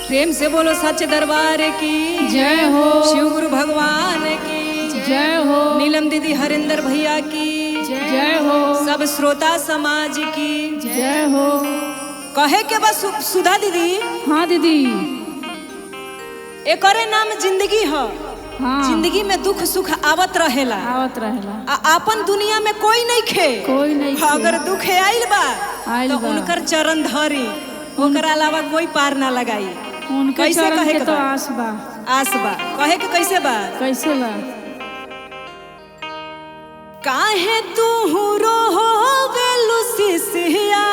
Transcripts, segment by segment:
प्रेम से बोलो सच्चे दरबार की जय हो। शिव गुरु भगवान की जय हो। नीलम दीदी हरिंदर भैया की जय हो। सब श्रोता समाज की जय हो। कहे के बस सुधा दीदी। हाँ दीदी। एकरे नाम जिंदगी है। हाँ। जिंदगी में दुख सुख आवत रहेला। आवत रहेला। आपन दुनिया में कोई नहीं खे। कोई नहीं खे। अगर दुख आइल बा तो बा। उनकर चरण धरी, उनकर अलावा कोई पार ना लगाई। उनके चरण के तो आस बा। आस बा। कहे के कैसे बा? कैसे बा? काहे तू रोवेलु सिसिया,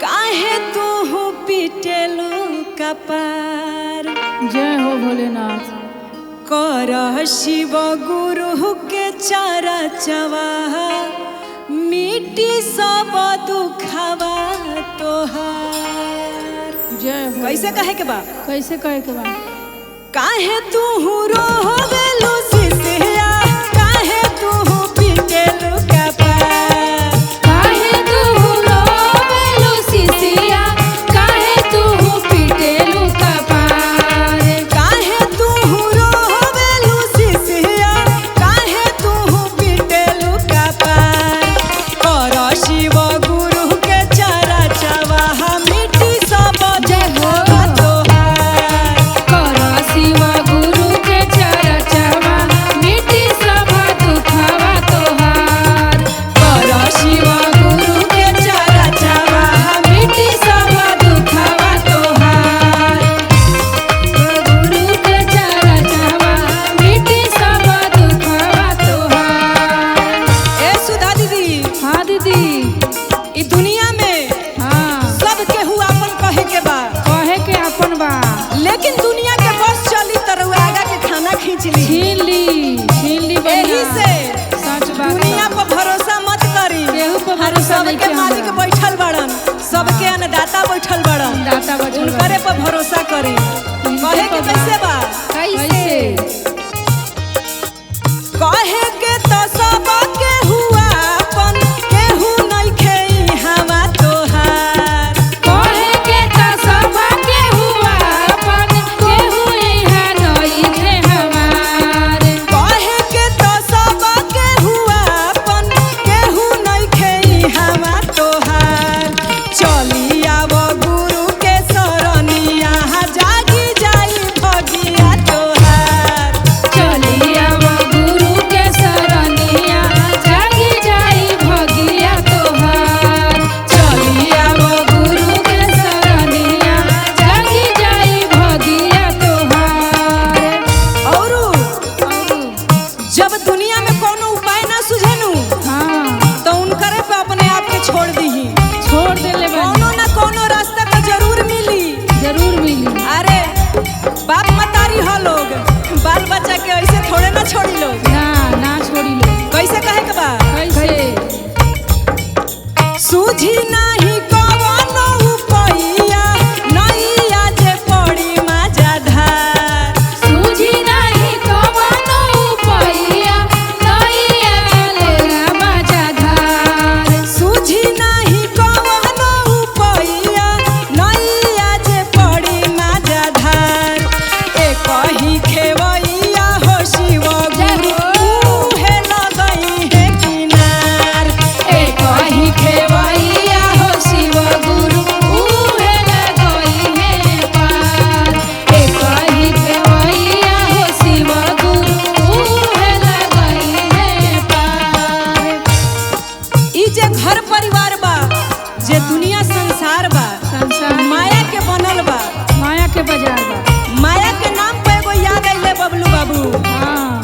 काहे तू पिटेलु कपार। जय हो भोलेनाथ। कर शिव गुरु के चरचवा, मिट्टी सब दुखवा तोहार। जय हो। कैसे कहे के बा? कैसे कहे के बा? काहे तू रोवेलु सिसिया, काहे तू पिटेलु कपार। काहे तू रोवेलु सिसिया, काहे तू पिटेलु कपार। काहे तू रोवेलु सिसिया, काहे तू पिटेलु कपार। कर शिव गुरु के चरचवा, मिट्टी सब दुखवा तोहार। कर शिव गुरु के चरचवा, मिट्टी सब दुखवा तोहार। कर शिव गुरु के चरचवा, मिट्टी सब दुखवा तोहार। गुरु के चरचवा, मिट्टी सब दुखवा तोहार। ए सुधा दीदी, हाँ दीदी। ई दुनिया में हाँ। सब केहू आपन कहे के बा, कहे के अपन बा। लेकिन दुनिया के बस चली तरु आगा के खाना खींच ली। छीन ली एही बढ़िया। से सच बात दुनिया बा। पर भरोसा मत करी। केहू पर हर भरोसा नहीं सबके के मालिक हमरा। बैठल बड़न, सबके अन्नदाता बैठल बड़न। दाता बचल बा। उनकरे पर भरोसा करी। कहे के कैसे बा? कैसे? कहे के तो सब केहू आपन, केहू नइखे इहावा तोहार। कहे के त सब केहू आपन, केहू इहाँ नइखे हमार। कहे के तो सब केहू आपन, केहू नइखे इहावा तोहार। चली आव गुरु के शरणिया, जागी जाई भगिया तोहार। चली आव गुरु के शरणिया, जागी जाई भगिया तोहार। चली आव गुरु के शरणिया, जागी जाई भगिया तोहार। औरू जब दुनिया में कोनो उपाय ना सुझेनु, हाँ। तो उनकरे पे अपने आप के छोड़ दीही। छोड़ देले बानी। कोनो ना कोनो रास्ता तो जरूर मिली। जरूर मिली। अरे बाप मतारी हो लोग, बाल बच्चा के ऐसे थोड़े ना छोड़ी लोग। ना छोड़ी लो। कैसे कहे के बा? कैसे? सूझी नाही कवनो उपाइया, नैया जे पड़ी माजा धार। सूझी नाही कवनो उपाइया, नैया लेला माझा धार। सूझी नाही कवनो उपाइया, नैया जे पड़ी माजा धार। एकही खेवैया हो शिव गुरु, उहे लगई है किनार। एकही खेवैया हो शिव गुरु, उहे लगई है पार। एकही खेवैया हो शिव गुरु, उहे लगई है पार। ई जे घर परिवार बा, जे दुनिया संसार बा, संसार माया के बनल बा। माया के बाजार बा। माया के नाम पे एगो याद आइले बबलू बाबू। हाँ।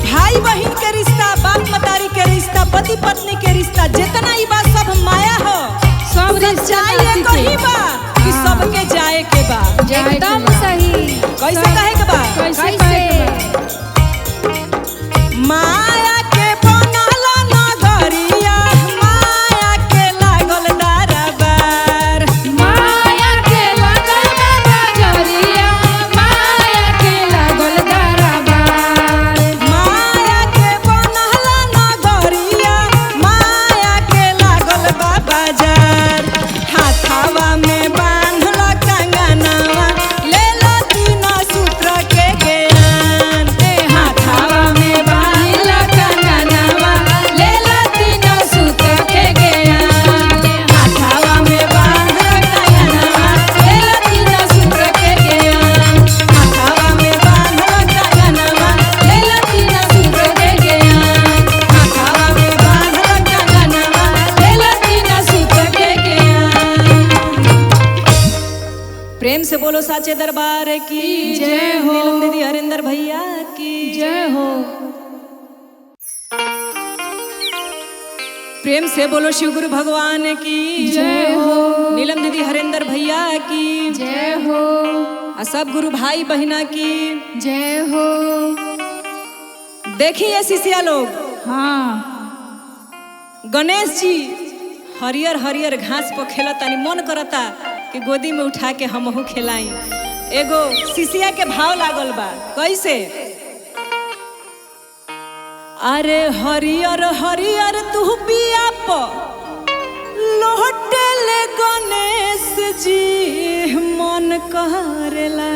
भाई बहिन के रिश्ता, बाप मतारी के रिश्ता, पति पत्नी के रिश्ता, जितना ई बात सब माया हो। सब सच्चाई एक ही बा कि सबके जाए के बा। एकदम सही। कैसे कहे के बा? कैसे कहे के बा? माया के बनल नगरिया, माया के लागल दरबार। माया के लागल नगरिया, माया के लागल दरबार। माया के बनल नगरिया, माया के लागल बा बाजार। हाथावा में प्रेम से बोलो साचे दरबार की जय हो। नीलम दीदी हरिंदर भैया की जय हो। प्रेम से बोलो शिव गुरु भगवान की जय हो। नीलम दीदी हरिंदर भैया की जय हो। और सब गुरु भाई बहिना की जय हो। देखिए शिष्या लोग, हाँ गणेश जी हरियर हरियर घास पर खेलतानी, मन करता कि गोदी में उठा के हमहू खेलाई। एगो शिष्या के भाव लागल बा, कैसे? अरे हरियर हरियर तू पिया प लोटले गणेश जी मन करेला।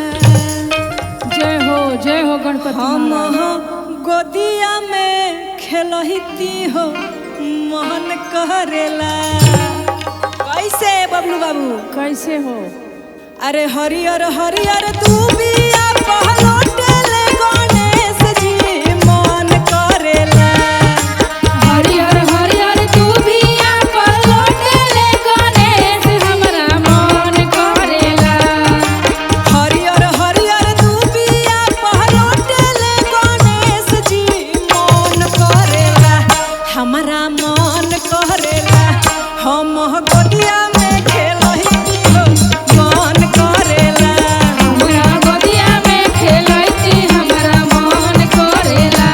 जय हो गणपति हम महाराज। गोदिया में खेलती हो मन करेला। कैसे बबलू बाबू? कैसे हो? अरे हरियर हरियर तू बिया पहलोटेले गणेश जी मन करेला। हरियर हरियर तू बिया पहलोटेले गणेश हमरा मन करेला। हरियर हरियर तू बिया पहलोटेले गणेश जी मन करेला। हमारा मन करेला, हम गोदिया में खेलती हो मन करेला। हमरा गोदिया में खेलैती हमरा मन करेला।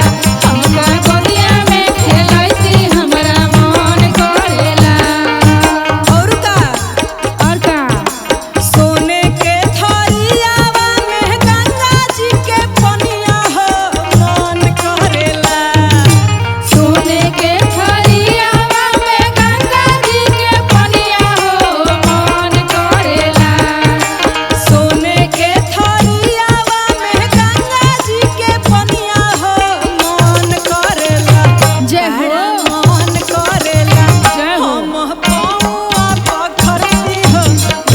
हमरा गोदिया में खेलैती हमरा मन करेला। और का सोने के थरियावा में गंगा जी के पनिया हो मन करेला। सोने के थरियावा में गंगा जी के पनिया हो मन करेला। सोने के थरियावा में गंगा जी के पनिया हो मन करेला। जय हो। बड़ा मन करेला, जय हो। हम पौआ पखरती हो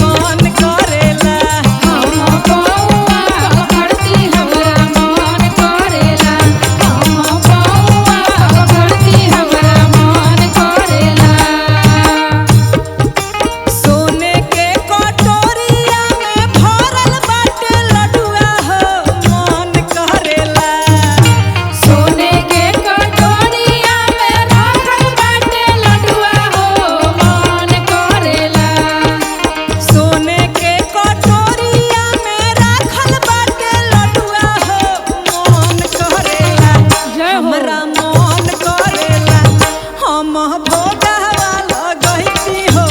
मन करेला। हम पौआ पकड़ती हमरा मन करेला। हम पौआ पकड़ती हमरा मन करेला। सोने के कटोरिया में भरल बाटे लड्डुआ हो मन करेला। सोने के कटोरिया में राखल बाटे लड्डुआ हो मन करेला। सोने के कटोरिया में राखल बाटे लड्डुआ हो मन करेला। जय हो। हमरा मन करेला, हम भोगावा लगैती हो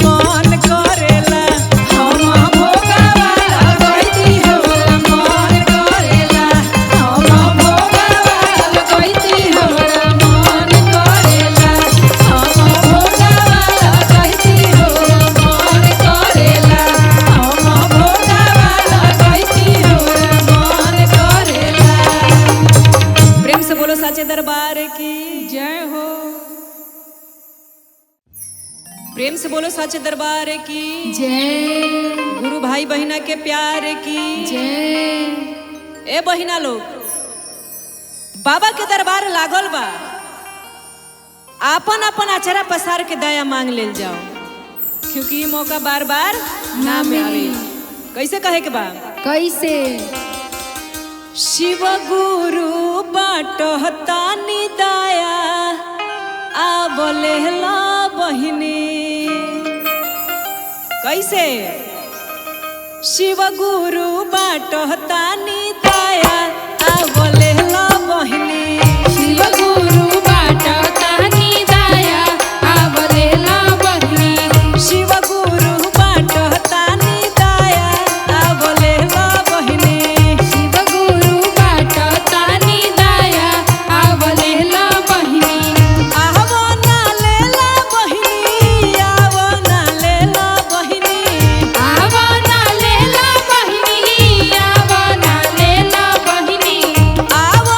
मन करेला। हम भोगावा लगैती हमरा मन करेला। हम भोगावा लगैती हमरा मन करेला। हम भोगावा लगैती हमरा मन करेला। हम भोगावा लगैती हमरा मन करेला। प्रेम से बोलो साचे दरबार की जय हो। प्रेम से बोलो साचे दरबार की जय गुरु भाई बहिना के प्यार की जय। ए बहिना लोग, बाबा के दरबार लागल बा, आपन आपन आचरा पसार के दया मांग लेल जाओ, क्योंकि ये मौका बार बार ना में आवे। कैसे कहे के बा? कैसे? शिव गुरु बाटहतानी दया आवले ला बहिनी। कैसे? शिव गुरु बाटहतानी दया आवले ला बहिनी। शिव गुरु बाटतानी दया आवलेला बहिनी। शिव गुरु बाटहतानी दया आवले ला बहिनी। शिव गुरु बाटतानी दया आवलेला बहिनी। आवो ना लेला बहिनी, आवो ना लेला बहिनी। आवो ना लेला बहिनी। आवो ना लेला बहिनी। आवो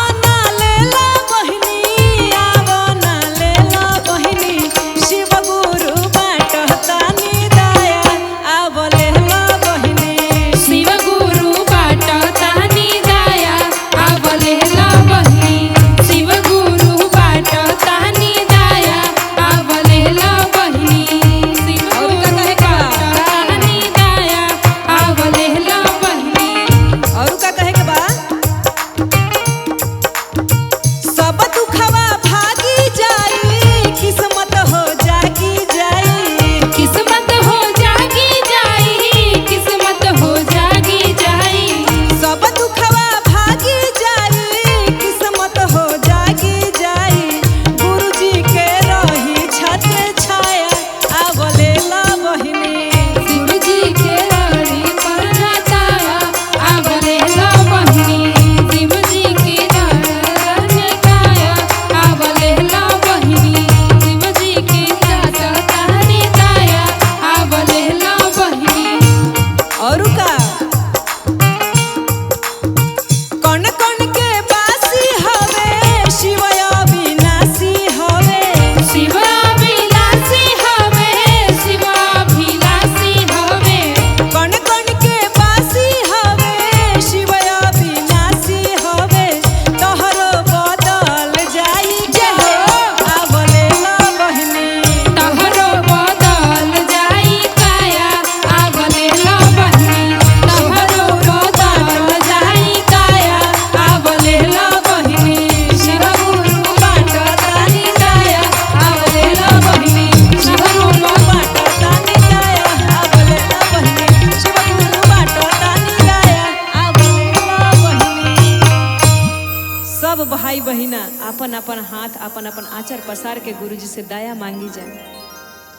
अपन अपन हाथ अपन अपन आचर पसार के गुरु जी से दया मांगी जाए।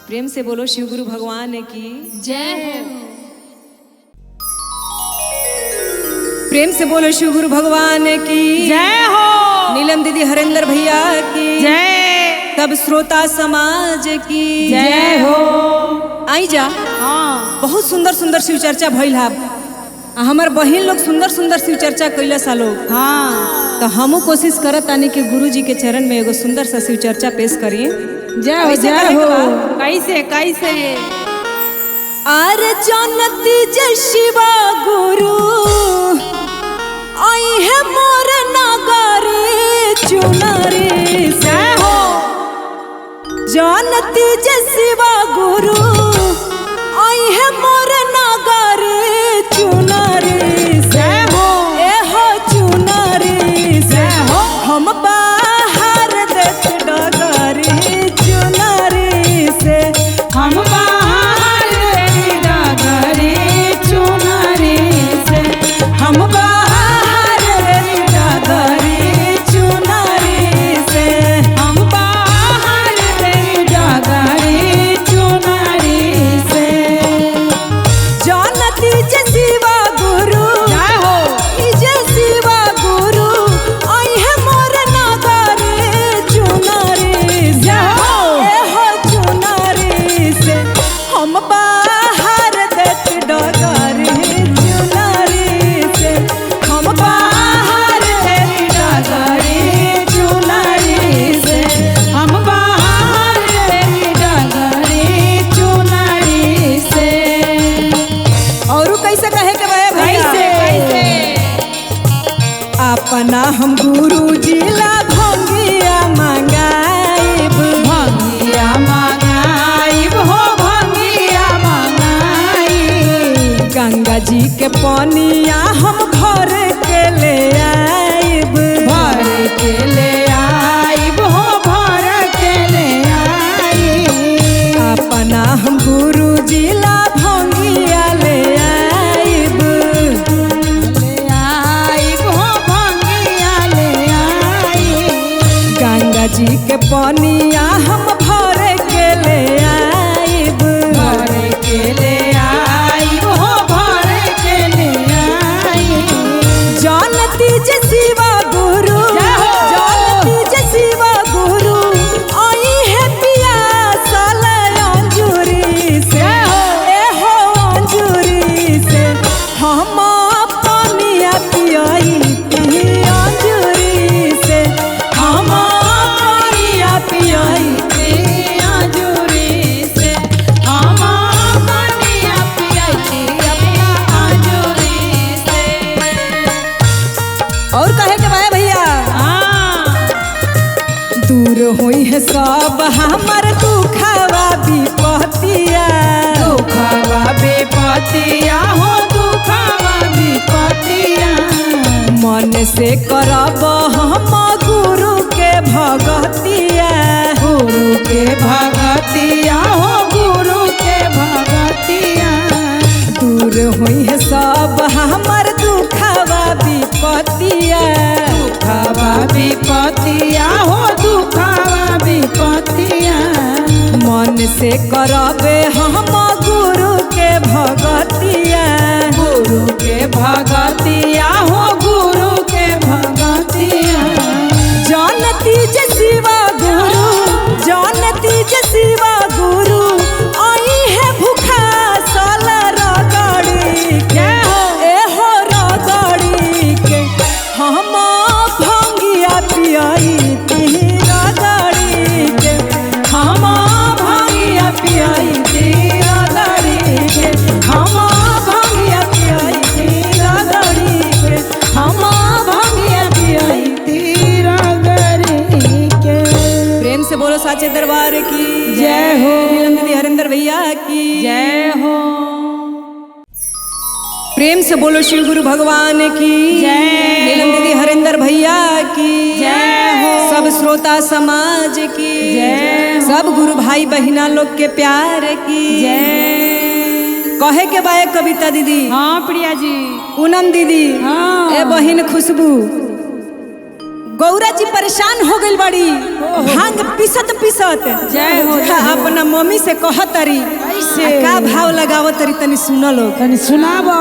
प्रेम से बोलो शिव गुरु भगवान की जय हो। प्रेम से बोलो शिव गुरु भगवान की जय हो। नीलम दीदी हरेंद्र भैया की जय। सब श्रोता समाज की जय हो। आई जा। हाँ, बहुत सुंदर सुंदर शिव चर्चा भइल है। हमार बहिन लोग सुंदर सुंदर शिव चर्चा कैला सा लोग। हाँ, तो हमू कोशिश करत तानी कि गुरु जी के चरण में एगो सुंदर सा शिव चर्चा पेश करिए। जय हो। कैसे जय कहे के हो। बा? कैसे कैसे आर जानती जय शिवा गुरु आई है मोर नगरी चुनरी से हो। जानती जय शिवा गुरु आई है मोर नगरी चुनरी से हो। ए हो चुनरी से हो। हम बाहर देख डगरी चुनरी से हम बाहर डगरी चुनरी से। हम बाहर डगरी चुनरी से। हम बाहर डगरी चुनरी से। जानती जे शिवा गुरु जय हो। जे शिवा गुरु आई है मोर नगरी चुनरी से हो। ए हो चुनरी से हम बाहर देख डगरी चुनरी से। हम बाहर देख डगरी चुनरी से। हम बाहर डगरी चुनरी से। और कैसे कहे के बा भैया? कैसे अपना हम गुरु जी ला भंगिया मंगाइब। भंगिया मंगाइब हो। भंगिया मंगाइब। गंगा जी के पानिया हम भर के ले आइब। भर के ले आइब हो। भर के ले आइब। अपना हम गुरु जी ला भंगिया ले आइब। ले आइब हो। भंगिया ले आइब। गंगा जी के पानिया हम भर के ले आइब। भर के ले आइब हो। भर के ले आइब। जानती जे शिवा गुरु जय हो। जानती जे शिवा गुरु आई है पियासल अंजूरी से। जय हो। ए हो अंजूरी से हम पानिया पियाई ती अंजूरी से। हम पानिया पियाई आजूरी से। हम पानिया पियाई अपना आजूरी से। और कहे के भाई भैया हाँ, दूर होई है सब हमर दुखवा विपतिया। दुखवा विपतिया हो। दुखवा विपतिया। मन से करब हम गुरु के भगतिया। गुरु के भगतिया हो। गुरु के भगतिया। दूर होई है सब हमर दुखवा विपतिया। दुखवा विपतिया हो। दुखवा विपतिया। मन से करबे हम गुरु के भगतिया। गुरु के भगतिया हो। गुरु के भगतिया। जानती जे शिवा गुरु जानती जे शिवा गुरु आई है भूखा साल रगड़ी के। ए हो रगड़ी के हम भंगिया पियाई ती रगड़ी के। हम भंगिया पियाई ती रगड़ी के। हम भंगिया पियाई ती रगड़ी के। हम भंगिया पियाई तीरगरी के। प्रेम से बोलो साचे दरबार की जय हो। नीलम दीदी हरेंद्र भैया की जय हो। प्रेम से बोलो शिव गुरु भगवान की जय। नीलम दीदी हरेंद्र भैया की जय हो। सब श्रोता समाज की जय हो। सब गुरु भाई बहिना लोग के प्यार की जय। कहे के बाय कविता दीदी। हाँ प्रिया जी। पूनम दीदी। हाँ। ए बहिन खुशबू गौरा जी परेशान हो गई बड़ी भांग पीसत पीसत जय हो, जय हो। अपना मम्मी से कहत तरी कैसे? का भाव लगावत तरी तनी सुन लो। तनी सुनाबो।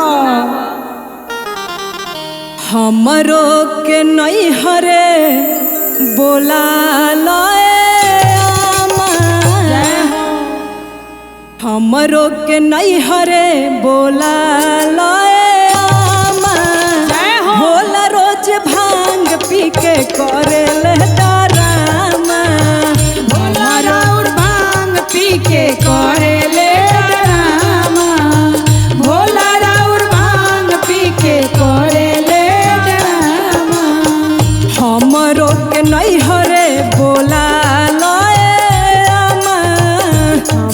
हमरो के नहीं हरे बोला हमरो के नहीं हरे बोला भोला रोज भांग पी के करे ले डरामा भोला राउर भांग पी के करे ले डरामा भोला राउर भांग पी के करे ले डरामा हमरो के नहीं हरे बोला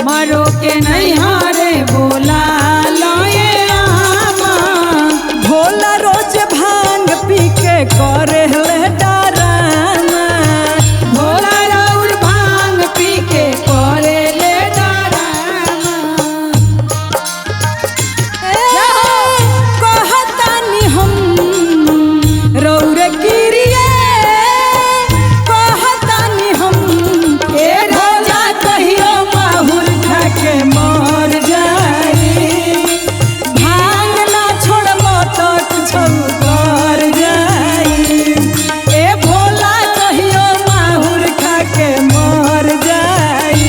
हमारो के नहीं हारे बोला लोए आमा भोला रोज भांग पी के करे ले डरामा भोला राउर भांग पी के करे ले डरामा कहतानी हम रौरे गिरिए कहतानी हम ए राजा कहियो माहुर खा के मर जाई भांग ना छोड़बो तो कुछो कर जाई ए भोला कहियो माहुर खा के मर जाई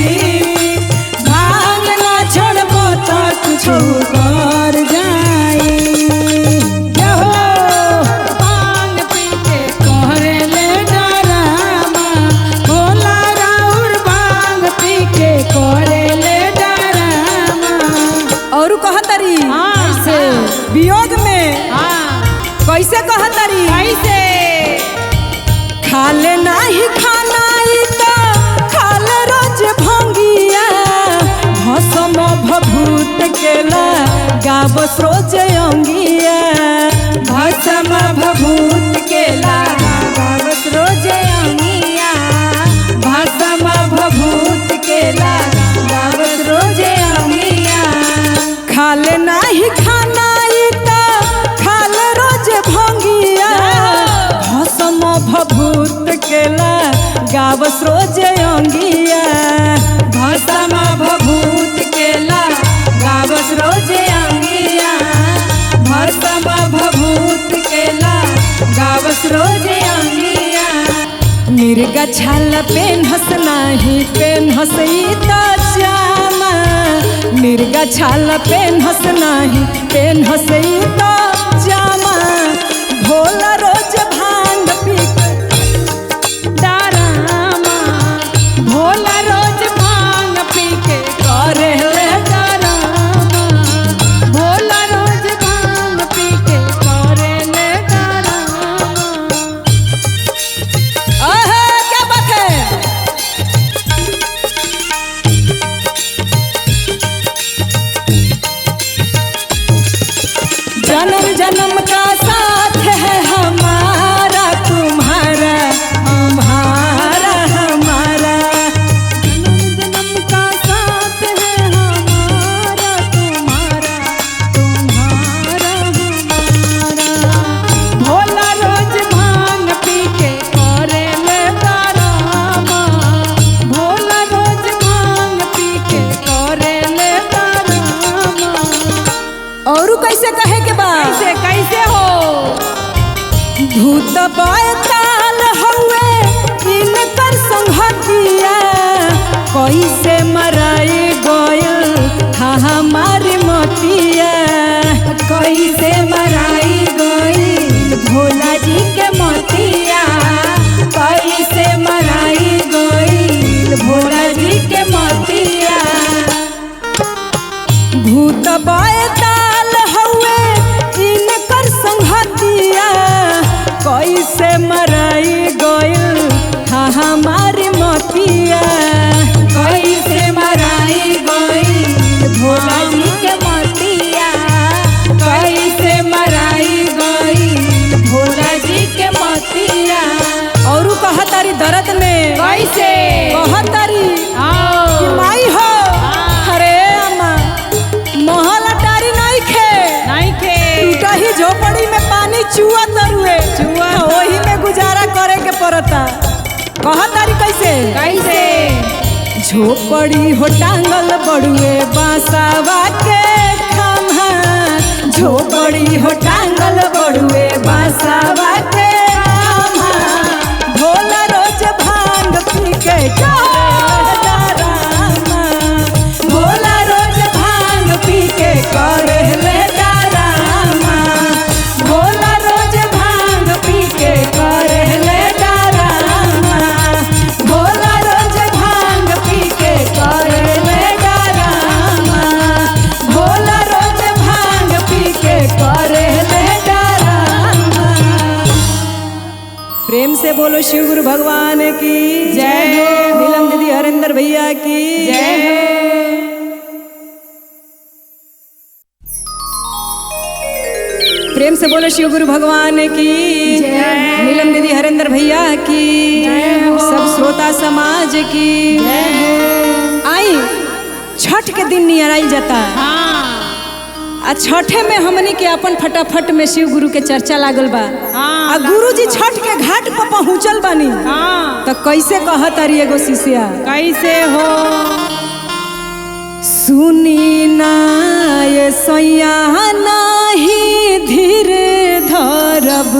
भांग ना छोड़बो तो कुछो कर जाई जय हो भांग पी के करे ले डरामा भोला राउर भांग पी के करे ले डरामा और कहतरी कैसे? वियोग में हाँ कैसे कहतरी कैसे खाले नाही खाना ई तो खाले रोज भंगिया भसम भभूत केला गावस रोज अंगिया भसम भभूत के लागा गावस रोजे अंगिया भसम भभूत के लागा गावस रोजे अंगिया खाले नाही खाना ई तो खाले रोज भंगिया भसम भभूत केला गावस रोज अंगिया भसम भभूत के लागा गावस रोजे अंगिया भसम भभूत के लागा गावस रोजे अंगिया मिर्गा छाल पेन हस नाही पेन हसई तो जामा मिर्गा छाल पेन हस नाही पेन हसई तो जामा भोला रोज भांग पी डरामा भोला रोज भांग पी के करे ले डरामा भोला रोज भांग पी के करे ले डरामा अहे क्या बात है जन्म जन्म का साथ है हमारा तुम्हारा हमारा हमारा जन्म का साथ है हमारा तुम्हारा तुम्हारा हमारा भोला रोज भांग पी के करे ले डरामा भोला रोज भांग पी के करे ले डरामा और कैसे कहे के बाद कैसे कैसे हो भूत बाताल हवे इनकर संघतिया कैसे मराई गयल हा हमारी मतिया कैसे मराई गई भोला जी के मोतिया कैसे मराई गई भोला जी के मोतिया भूत बाताल हवे इनकर संघतिया कैसे मराई गयल हा हमारी मतिया कैसे मराई गई भोला जी के मोतिया कैसे मराई गई भोला जी के मोतिया और कहतारी दर्द में कैसे कहतारी आओ कि माई हो अरे अम्मा महल अटारी नहीं खे नहीं खे टूटा ही झोपड़ी में पानी चुआ तरुए चुआ वही में गुजारा करे के झोपड़ी हो टांगल बड़ुए बासावा के खम्हा, झोपड़ी हो टांगल बड़ुए बासावा के खम्हा। भोला रोज भांग पी के करेला डरामा, भोला रोज भांग पी के करेले डरामा, भोला रोज भांग पी के करेले डरामा, भोला रोज भांग पी के करेले डरामा, भोला रोज भांग पी के करेले डरामा। प्रेम से बोलो शिव गुरु भगवान की जय हो, नीलम दीदी हरेंद्र भैया की जय हो। प्रेम से बोलो शिव गुरु भगवान की जय, नीलम दीदी हरेंद्र भैया की जय हो, सब श्रोता समाज की जय हो। आई छठ के दिन नियराई जाता आ छठे में हमनी के अपन फटाफट में शिव गुरु के चर्चा लागल बा। आ गुरु जी छठ के घाट पर पहुँचल बानी तो कैसे कहत अरी एगो शिष्या कैसे हो? सुनी ना ये सैया नाही धीर धरब,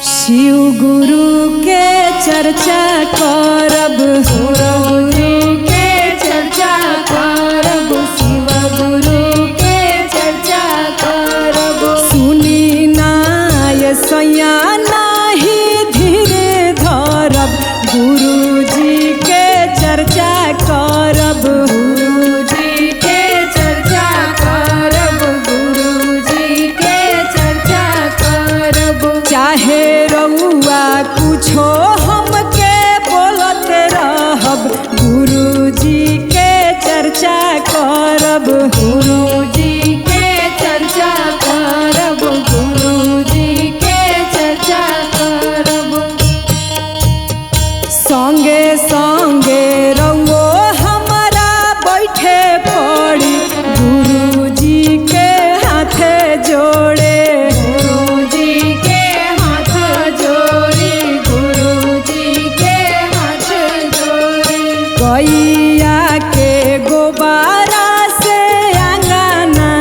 शिव गुरु के चर्चा करब, गुरु के चर्चा करब, शिव गुरु के चर्चा करब। सुनी ना ये सैया नाही धीर धरब, गुरु जी के चर्चा करब, गुरु जी के चर्चा करब, गुरु जी के चर्चा करब। चाहे रउआ कुछो हमके बोलत रहब, गुरु जी के चर्चा करब, गुरु जी के चर्चा करब, गुरु जी के चर्चा करब। संगे संगे रउओ हमारा बैठे पड़ी, गुरु जी के हाथे जोड़े, गुरु जी के हाथ जोड़ी, गुरु जी के हाथ जोड़ी। गैया के गोबारा से आंगना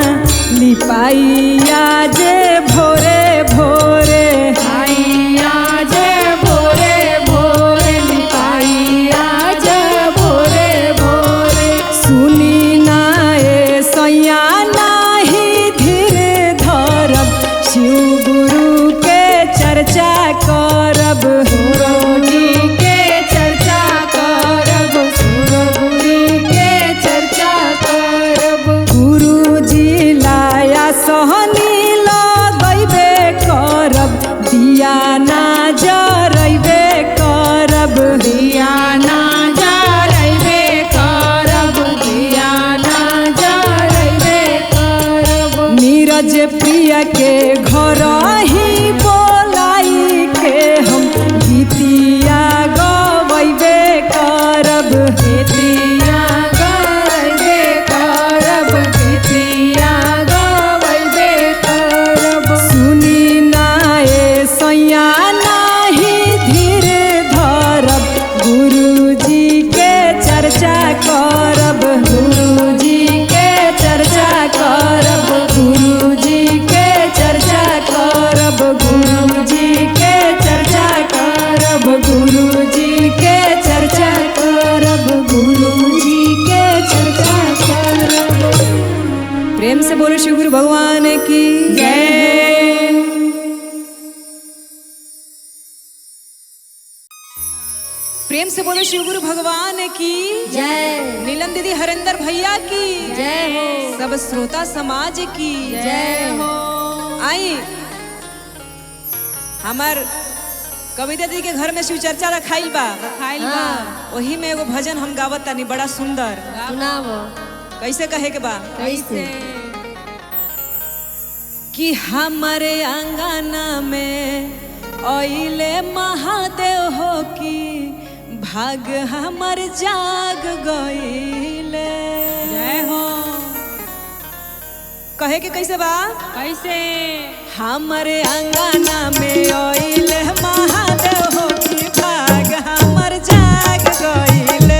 लिपाइया जे भोरे भोरे, आइया जे भोरे भोरे, लिपाइया जे भोरे भोरे। सुनी ना ए सैया नाही धीर धरब, शिव गुरु के चर्चा करब, गुरु जी के चर्चा करब, शिव गुरु के चर्चा करब। गुरु जी लाया सहनी लगैबे करब, दिया ना जरैबे करब, दिया ना जरैबे करब, दिया ना जरैबे करब। नीरज प्रिय के घर ही बोलाई के हम गीतिया गवैबे करब, गीतिया गवैबे करब, गीतिया गवैबे करब। सुनी ना ए सैया नाही धीर धरब, गुरु जी के चर्चा करब, गुरु जी के चर्चा करब, गुरु जी के चर्चा करब, गुरु जी के चर्चा करब, गुरु जी के चर्चा करब, गुरु जी के चर्चा करब। प्रेम से बोलो शिव गुरु भगवान की जय। प्रेम से बोलो शिव गुरु भगवान की जय, नीलम दीदी हरेंद्र भैया की जय हो, सब श्रोता समाज की जय हो। आई हमार कविता दी के घर में शिव चर्चा रखाइल बा, वही में एगो भजन हम गावत तानी बड़ा सुंदर। सुनावो। कैसे कहे के बा? कैसे? कि हमारे आंगना में आइले महादेव हो की भाग हमर जाग गइले। जय हो। कहे के कैसे बा? कैसे? हमारे आंगना में आइले महादेव हो की भाग हमर जाग गइले।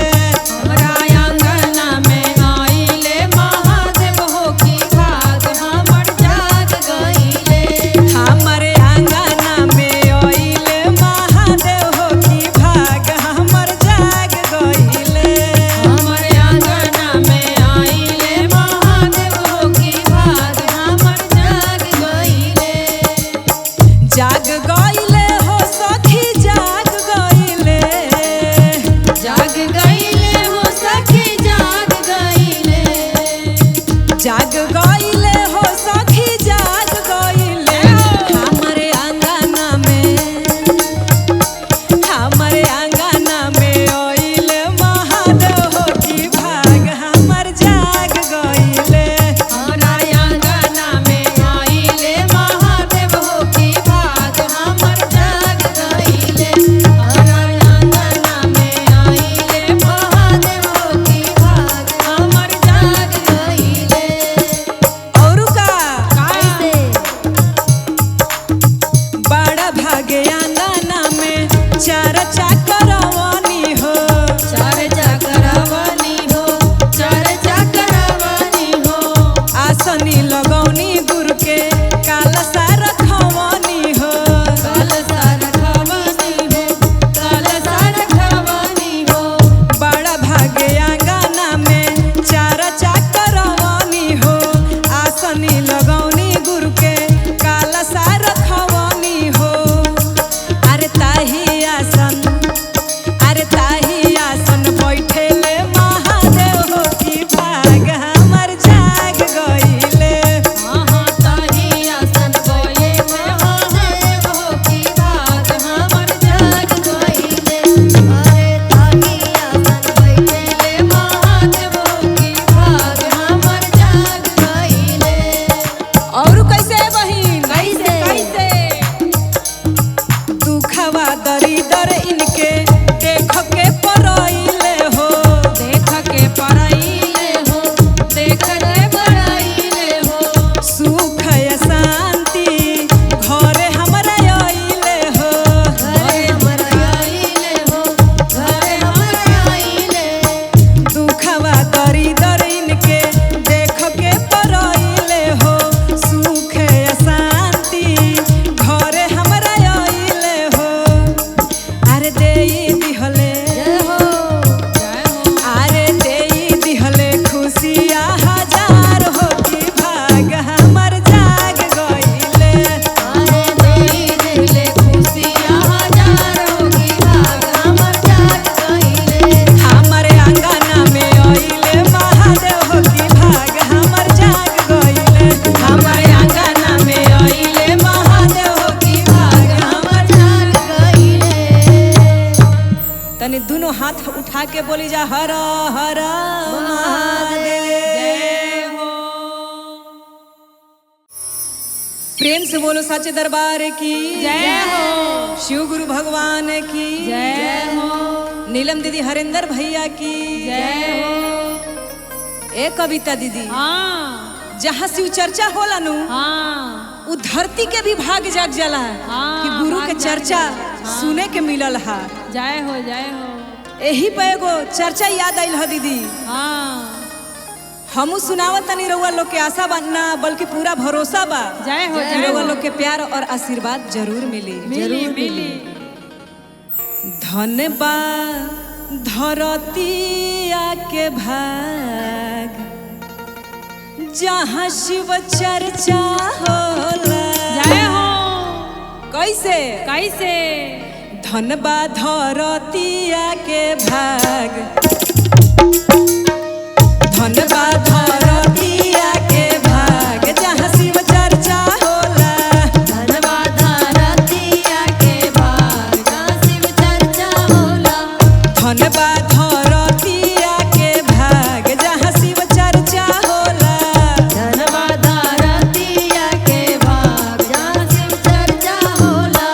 जाग गइले हो सखी जाग गइले हमरे आंगना में ओइले महादेव हो की भाग हमर जाग गइले हमरा आंगना में आइले महादेव हो की भाग हमर जाग गइले हमरा आंगना में आइले महादेव हो की भाग हमर जाग गइले औरु का कैसे बड़ा भागे आंगना में चार चाकरवानी हो चार चक्रवानी हो चार चक्रवानी हो आसनी लगौनी गुरु के कालसा रखवानी हो काल सार खवानी हो काल सार खवानी हो बड़ा भागे आंगना में चार चाकरवानी हो आसनी लगौनी गुरु के कालसा रखवानी हो अरे ताही आसन बैठेले महादेव हो की भाग हमर जाग गइले हाँ ताही आसन बोए महादेव हो की भाग हमर जाग गइले अरे ताही आसन बैठेले महादेव हो की भाग हमर जाग गइले और कैसे बहिन कैसे दुखवा दरिदर इनके देख के परइले हो देख के पराइले हो देख के पराइले हो सुख या शांति घरे हमरा आइले हो घरे हमरा आइले हो घरे हमरा आइले दुखवा दरिदर इनके देख के परइले हो सुख या शांति घरे हमरा आइले हो अरे देई दिहले जय हो अरे देई दिहले खुशिया हजार हो की भाग हमर जाग गइले अरे देई देले खुशियाँ हजार होगी भाग हमर जाग गइले हमरे आंगना में आइले महादेव हो की भाग हमर जाग गइले हमरे आंगना में आइले महादेव हो की भाग हमर जाग गइले तनी दोनों हाथ उठा के बोली जा हर हर महादेव प्रेम से बोलो सच्चे दरबार की जय हो शिव गुरु भगवान की जय हो नीलम दीदी हरेंद्र भैया की जय हो ए कविता दीदी हाँ जहाँ शिव चर्चा होला नु हाँ उ धरती के भी भाग जाग जाला हाँ, कि गुरु भाग के जाग चर्चा जाला। सुने के मिलल हा जय हो एही पे एगो चर्चा याद आइल ह दीदी हाँ हमू सुनावत तनी रउआ लोग के आशा बा ना बल्कि पूरा भरोसा बा जय हो कि रउआ लोग के प्यार और आशीर्वाद जरूर मिली मिली मिली धन बा धरतिया के भाग जहाँ शिव चर्चा होला जय हो कैसे कैसे धन बा धरतिया के भाग धन बा धरतिया के भाग जहाँ शिव चर्चा होला धन्यवाद धरतिया के भाग जहाँ शिव चर्चा होला धन बा धरतिया के भाग जहाँ शिव चर्चा होला धन्यवाद धरतिया के भाग जहाँ शिव चर्चा होला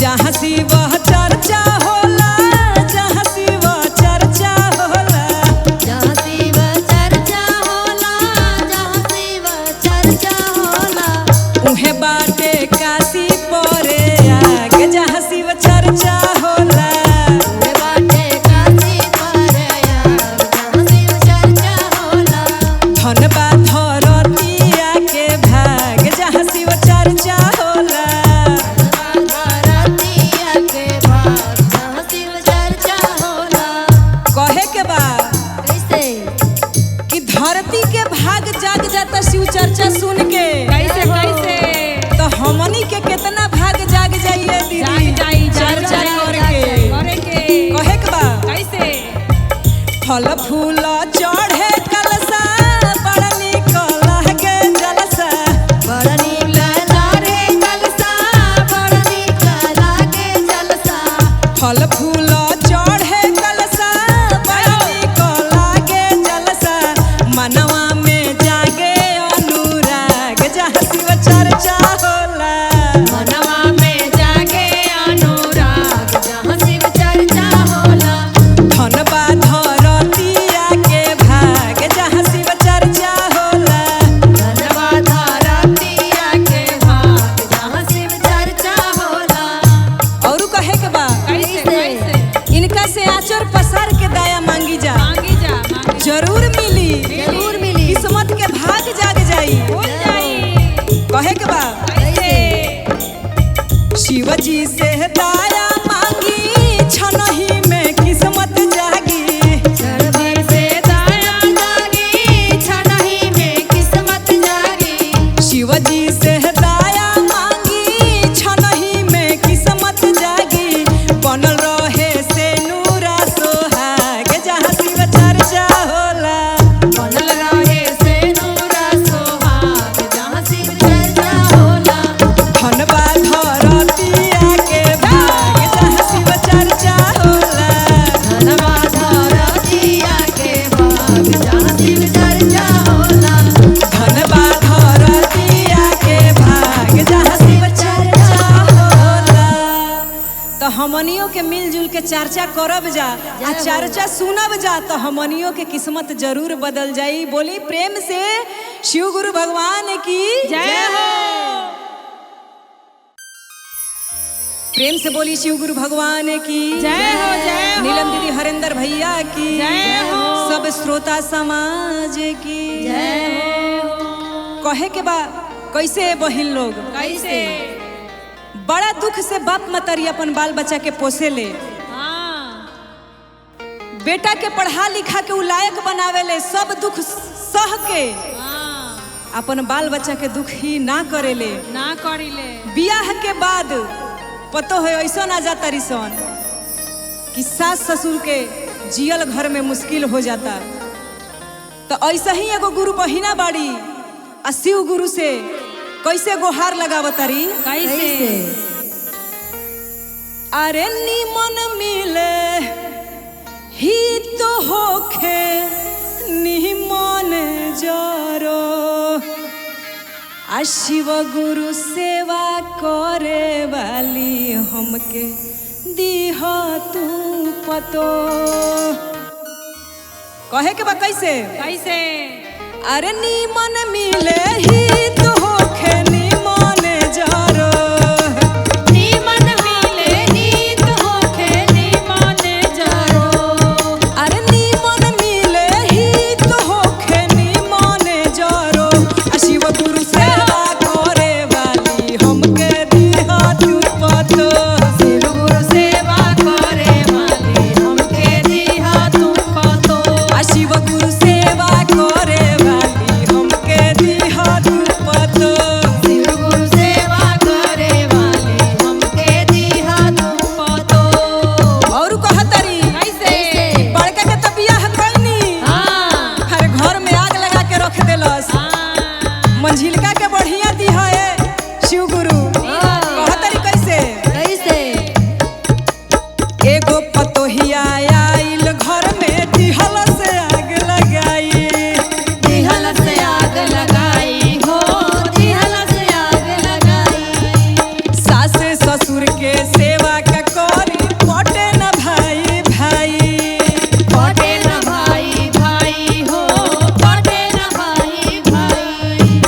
जहाँ शिव चर्चा होला जहाँ शिव चर्चा होला जहाँ शिव चर्चा होला जहाँ शिव चर्चा होला उहे बाटे काशी परे आग जहाँ शिव चर्चा होला वे बाटे काशी पर आग जहाँ शिव चर्चा होला धन बा धरतिया के भाग जहाँ शिव चर्चा होला धरतिया के भाग जहाँ शिव चर्चा होला कहे के बा कैसे कि धरती के भाग जाग जाता शिव चर्चा सुन के कैसे कैसे तो हमनी के कितना भाग जाग जाइए दीदी चर्चा करके कहे के बा कैसे फल फूल चढ़े कलसा बड़ निकल चर्चा करब जा आ चर्चा सुनब जा तो हमनियों के किस्मत जरूर बदल जाई। बोली प्रेम से शिव गुरु भगवान की जय हो। प्रेम से बोली शिव गुरु भगवान की जय हो, जय हो। नीलम दीदी हरेंद्र भैया की जय हो। सब श्रोता समाज की जय हो। कहे के बा कैसे बहिन लोग कैसे बड़ा दुख से बाप मतरी अपन बाल बच्चा के पोसे ले। हाँ। बेटा के पढ़ा लिखा के उ लायक बनावे ले, सब दुख सह के हाँ। अपन बाल बच्चा के दुख ही ना करे ले। ना करिले बियाह के बाद पतो है ऐसा ना जाता रिसन कि सास ससुर के जियल घर में मुश्किल हो जाता। तो ऐसा ही एगो गुरु बहिना बाड़ी आ शिव गुरु से कैसे गोहार लगावतारी कैसे अरे निमन मिले ही तो होखे निमन जरो आ शिव गुरु सेवा करे वाली हमके दीह तू पतो। कहे के बा कैसे कैसे अरे निमन मिले ही तो होखे निमन जरो निमन मिले नीत होखे निमन जरो अरे निमन मिले ही तो होखे निमन जरो आ शिव गुरु सेवा करे वाली हमके दीह तू पतो। शिव गुरु सेवा करे वाली हमके दीहा तू पतो। आ शिव गुरु सेवा करे वाली हमके दीह तू पतो। शिव गुरु सेवा करे वाली हमके दीहा तू पतो। और कहतरी कैसे बड़का के त बियाह कैनी हाँ। हर घर में आग लगा के रख देलस। हाँ। मंझिलका के बढ़िया दीहा है शिव गुरु। कहतरी कैसे कैसे एगो पतोहिया आइल घर में दिहल से आग लगाई। दिहल से आग लगाई हो दिहल से आग लगाई। सास ससुर के सेवा का करी पटे न भाई भाई। पटे न भाई भाई हो पटे न भाई भाई।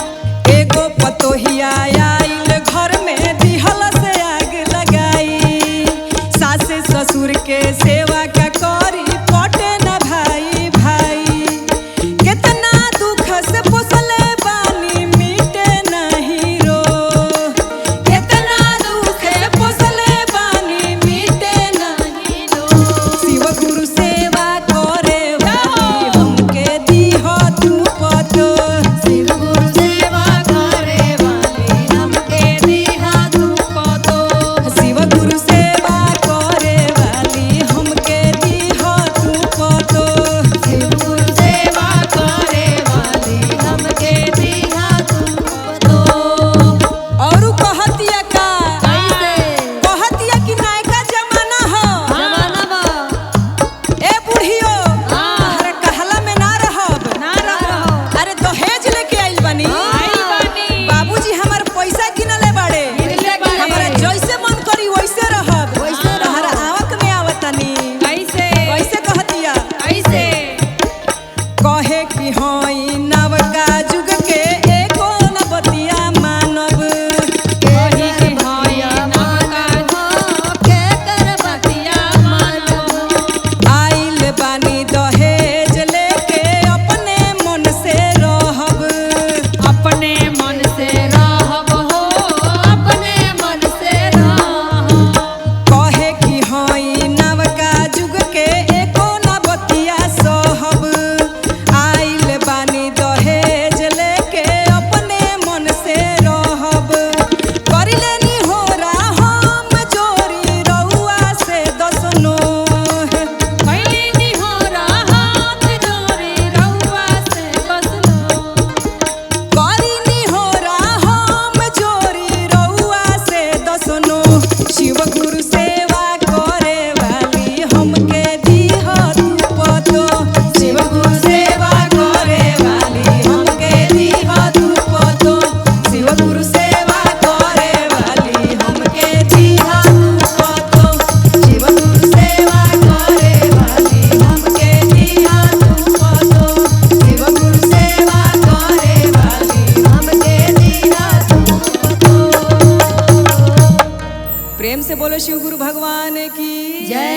बोलो शिव गुरु भगवान की जय।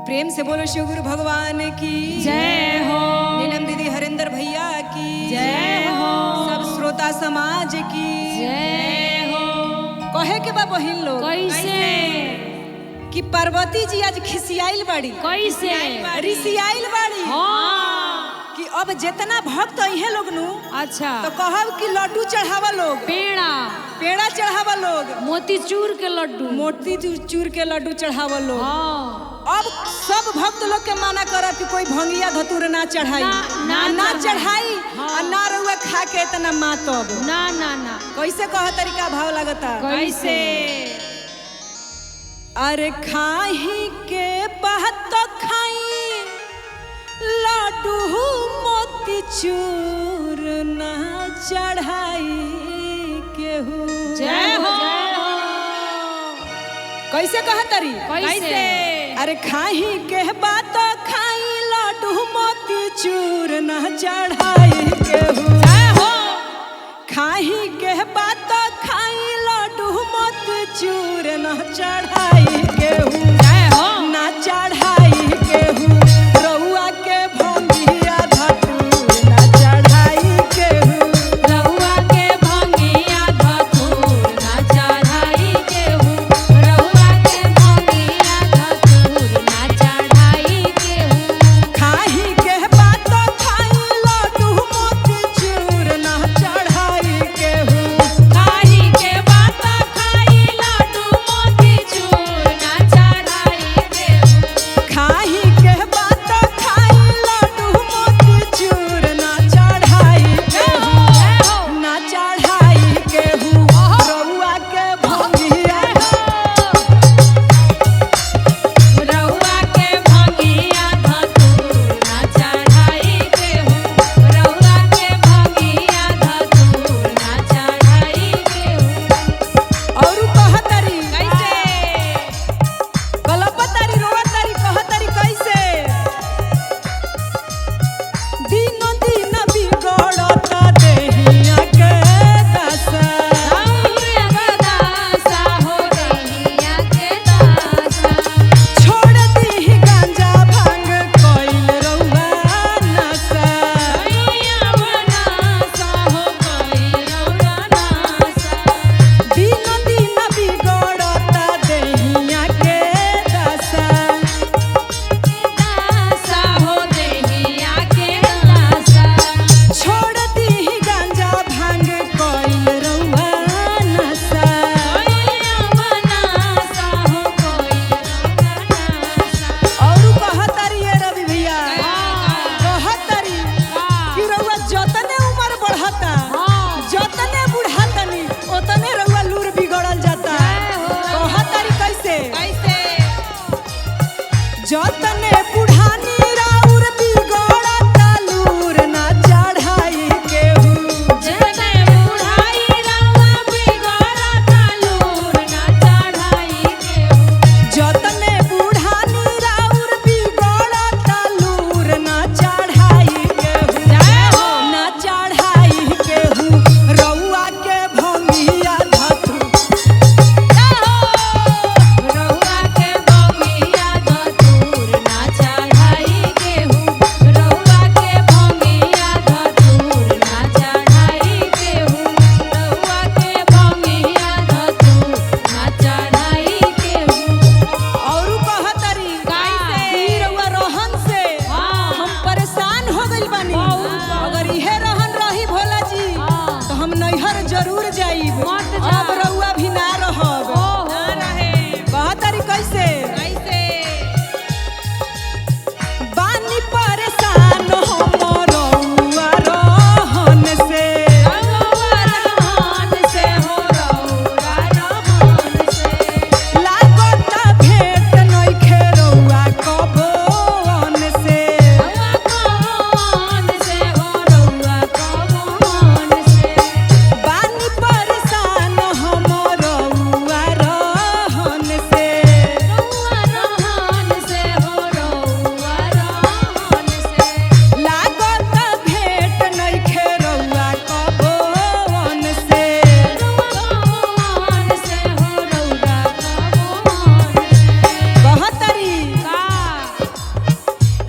प्रेम से बोलो शिव गुरु भगवान की जय हो। नीलम दीदी, हरिंदर भैया की जय हो। सब श्रोता समाज की जय हो। कहे के बा बहिन लोग कैसे कि पार्वती जी आज खिसियाइल बाड़ी, कैसे रिसियाइल बाड़ी हाँ। कि अब जितना भक्त अहे लोग नु अच्छा तो कहब कि लड्डू चढ़ावा लोग, पेड़ा पेड़ा चढ़ावा लोग, मोतीचूर के लड्डू, मोती चूर के लड्डू चढ़ावा लोग। हाँ। अब सब भक्त लोग के माना करब कि कोई भंगिया धतूर ना चढ़ाई, ना चढ़ाई और ना रउआ खा के इतना मातब ना ना ना। कैसे कह तरीका भाव लगता कैसे अरे खाही के बात तो खाई लड्डू मोती चूर ना चढ़ाई केहू। जय हो। कैसे कह तरी कैसे अरे खाही के बात खाई लड्डू मोती चूर ना चढ़ाई केहू। जय हो। खाही के बात खाई लड्डू मोती चूर ना चढ़ाई केहू। जय हो। ना चढ़ाई केहू रउआ के भंगिया धतूर ना चढ़ाई केहू। रहुआ के भंगिया धतूर ना चढ़ाई केहू। रहुआ के भंगिया धतूर ना चढ़ाई केहू। खाही के बात खाई लड्डू मोती चूर ना चढ़ाई केहू। खाही के बात खाई लड्डू मोतीचूर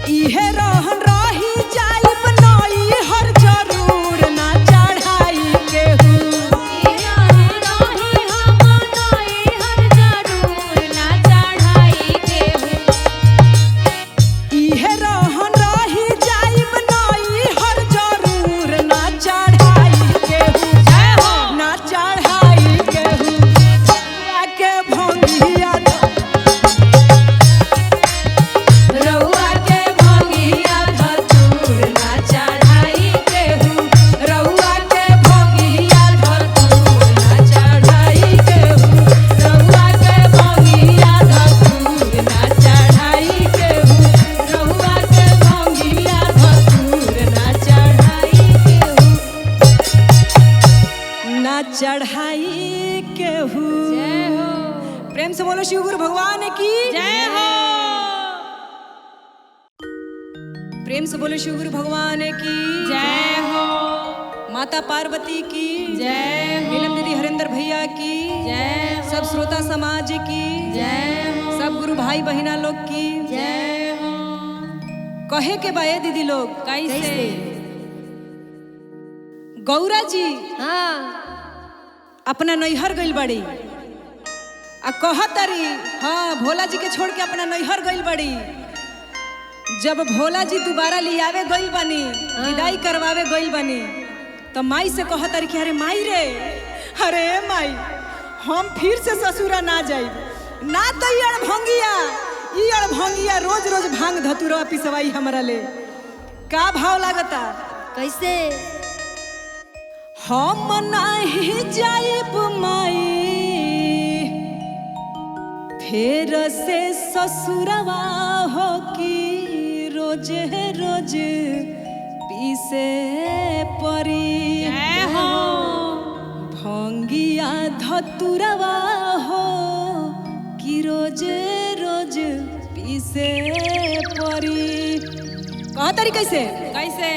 इहे रहन रही जाइब नई हर जरूर ना चढ़ाई केहू इहे रहन रही जाइब नई हर जरूर ना चढ़ाई केहू ना चढ़ाई केहू रउआ के भंगिया रउआ के भंगिया धतूर ना चढ़ाई केहू रउआ के भंगिया धतूर ना चढ़ाई केहू रउआ के भंगिया धतूर ना चढ़ाई केहू रउआ के भंगिया धतूर ना चढ़ाई केहू ना चढ़ाई केहू। प्रेम से बोलो शिव गुरु भगवान की जय हो। प्रेम से बोलो शिव गुरु भगवान की जय हो। माता पार्वती की जय हो। नीलम दीदी हरेंद्र भैया की जय हो। सब श्रोता समाज की जय हो। सब गुरु भाई बहिना लोग की जय हो। कहे के बाए दीदी लोग कैसे गौरा जी अपना नैहर गइल बड़ी आ कहतरी हाँ भोला जी के छोड़ के अपना नैहर गइल बड़ी। जब भोला जी दोबारा लियावे गइल बनी विदाई करवावे गइल बनी तो माई से कहतरी कि अरे माई रे अरे माई हम फिर से ससुरा ना जाई ना तो ई अड़भंगिया रोज रोज भांग धतुरवा पिसवाई हमरा ले। का भाव लागता कैसे हम नहीं जाइब माई फिर से ससुरवा हो की रोज रोज पीसे परी हो भंगिया धतुरवा हो की रोज रोज पीसे परी। कहा तरी कैसे कैसे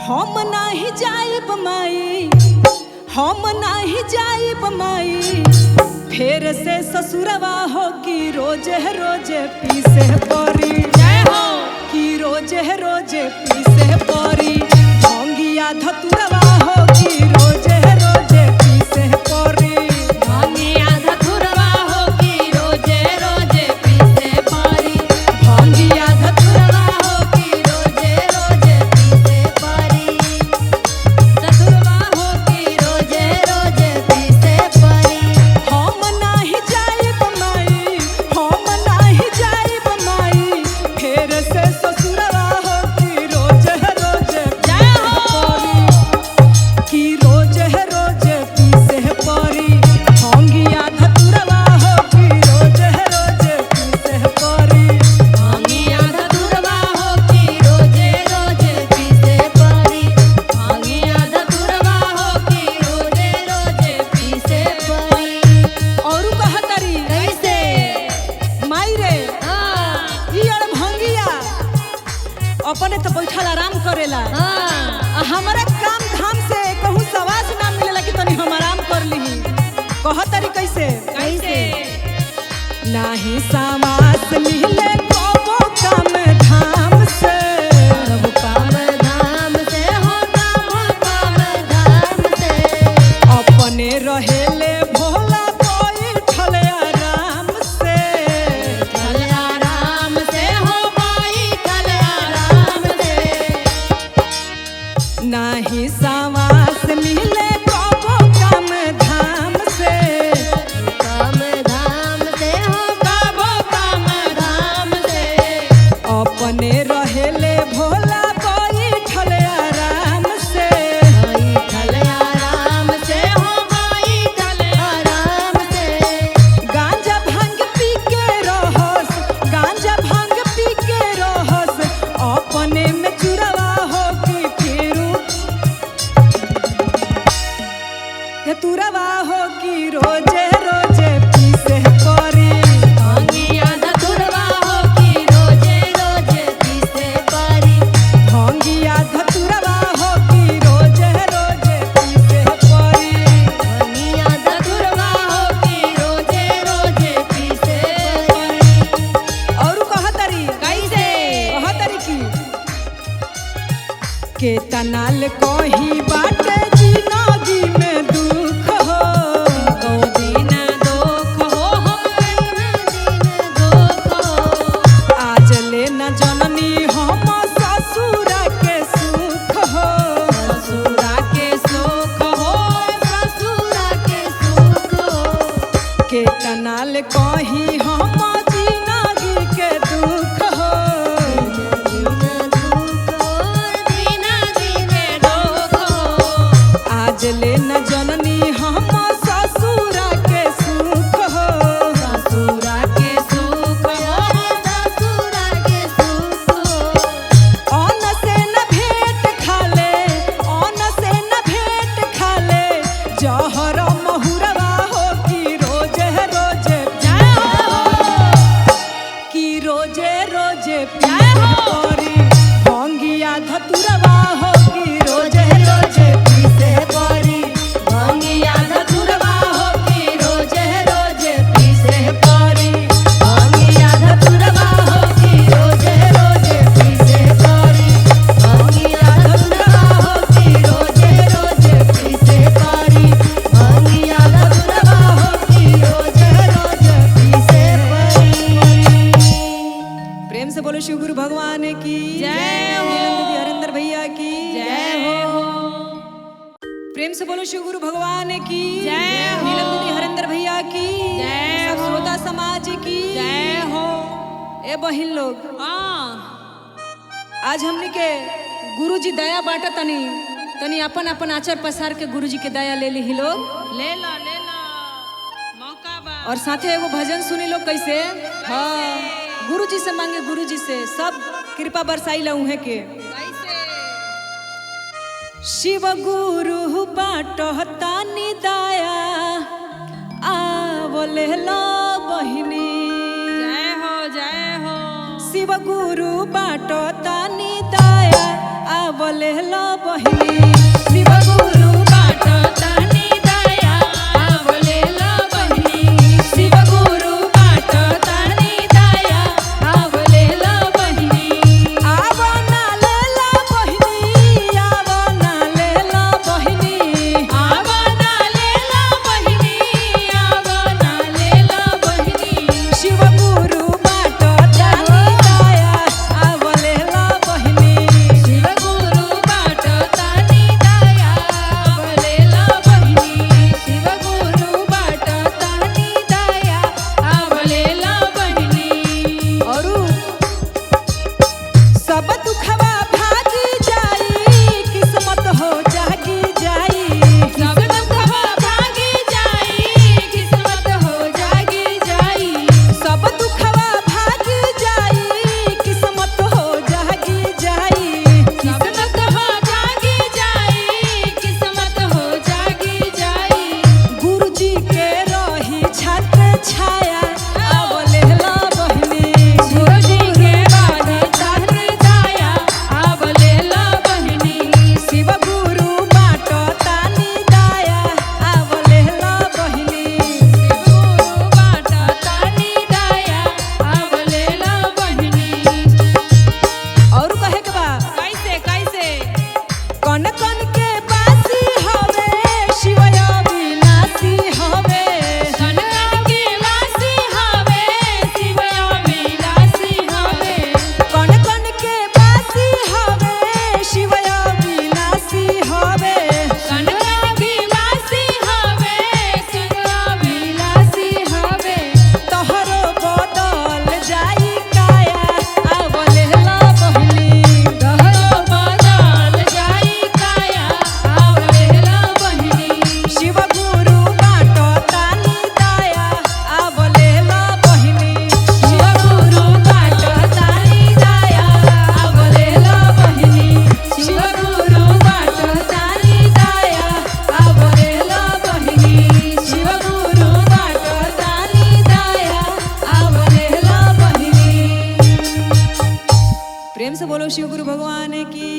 हम नहीं जाइब माई हम नहीं जाइब माई फिर से ससुरवा हो की रोज रोज पीसे परी की रोज रोज पीसे परी भंगिया धतुरवा हो की रोज रोज पीसे परी भंगिया धतुरवा हो की रोज रोज पीसे परी भंगिया धतुरवा हो की रोज रोज पीसे परी धतुरवा हो की रोज रोज पीसे परी। हम नहीं जाइब माई हम नहीं जाइब माई फिर से ससुरवा हो की रोज रोज की रोज रोज पीसे परी भंगिया धतुरवा हो की रोज रोज पीसे परी भंगिया धतुरवा हो की रोज रोज पीसे परी भंगिया धतुरवा हो की रोज रोज पीसे परी। और कहतरी कैसे माई रे हाँ ई अड़भंगिया अपने तो बैठल आराम करेला हाँ आ हमारा काम धाम से कहूँ सवास ना मिलेला कि तनी हम आराम कर लीही। कहतरी कैसे कैसे नाही सवास मिले कबो काम धाम से सब काम धाम से हो काम धाम से अपने रहेले भोला बैठल आराम से चल आराम से हो भाई चल आराम से नाही सवास मिले कबो काम धाम से काम धाम से हो कबो काम धाम से अपने रहेले भोला बैठल आराम से भाई चल आराम से हो भाई चल आराम से गांजा भांग पी के रहस गांजा भांग पी के रहस अपने में चुरवा हो की फिरू तुरवा हो की रोज रोज पीसे परी भंगिया धतुरवा हो की रोज रोज पीसे परी के तनाल कही बाटे जिंदगी में दुख हो को दिन दुख हो दिन दुख हो आज ले न जननी हम ससुर के सुख हो ससुरा के सुख हो ससुरा के सुख हो के तनाल कही हम जिंदगी के दुख हो दिन दिन दुख हो आज ले न जननी हम ससुर के सुख हो ससुरा के सुख हो ससुरा के सुख हो अन्न से न भेंट खाले अन्न से न भेंट खाले जहर महुरवा हो कि रोजे रोजे कि रोजे रोजे प्यार करी भंगिया धतुरवा हो कि रोजे रोजे पीसे परी भंगिया धतुरवा हो कि रोजे रोजे पीसे परी भंगिया धतुरवा हो कि रोजे रोजे पीसे परी भंगिया धतुरवा हो कि रोजे रोजे पीसे परी भंगिया धतुरवा हो कि रोजे रोजे पीसे परी। प्रेम से बोलो शिव गुरु भगवान की जय हो। नीलम दीदी हरिंदर भैया की जय हो प्रेम से बोलो शिव गुरु भगवान की जय हो। नीलम दीदी हरिंदर भैया की जय सब हो। श्रोता समाज की जय हो। ए बहिन लोग हाँ आज हमने के गुरुजी दया बाटा तनी तनी अपन अपन आचार पसार के गुरुजी के दया ले ली लोग ले ला मौका बा और साथे एगो भजन सुनी लोग कैसे हाँ गुरुजी से मांगे गुरुजी से सब कृपा बरसाई ला उहे के कैसे शिव गुरु बाटो तानी दया आवले ला बहिनी जय हो शिव गुरु बाटो तानी दया आवले ला बहिनी शिव गुरु बाटो तानी दया आवले ला बहिनी शिव गुरु बाटो तानी दया आवले ला बहिनी आवना लेला बहिनी आवना लेला बहिनी आवना लेला बहिनी आवना लेला बहिनी शिव गुरु बाटो तानी दया आवले ला बहिनी शिव गुरु बाटो तानी दया आवले ला बहिनी शिव गुरु बाटो तानी दया आवले ला बहिनी औरू सब दुखवा भागी जाई किस्मत हो जागी जाई सब दुखवा भागी जाई किस्मत हो जागी जाई सब दुखवा भागी जाई किस्मत हो जागी जाई किस्मत हो जागी जाई किस्मत हो जागी जाई गुरुजी के रही छत्र छाया आवले ला बहिनी गुरुजी के बाद ताहर दया आवले ला बहिनी शिव गुरु बाटो तानी दया आवले ला बहिनी शिव गुरु बाटो तानी दया आवले ला बहिनी और कहे के बा कैसे कैसे कन कन के बासी हवे शिवया विनाशी हवे कनकन के वासी हवे शिवया विलासी हवे कन कन के बासी हवे शिवया विनाशी हवे कनकन के वासी हवे शिवया विलासी हवे तोहरो बदल जाई काया आवले ला बहिनी तोहरो बदल जाई काया आवले ला बहिनी शिव गुरु बाटो तानी दया आवले ला बहिनी शिव गुरु बाटो तानी दया आवले ला बहिनी शिव गुरु बाटो तानी दया आवले ला बहिनी शिव गुरु बाटो तानी दया आवले ला बहिनी प्रेम से बोलो शिव गुरु भगवान की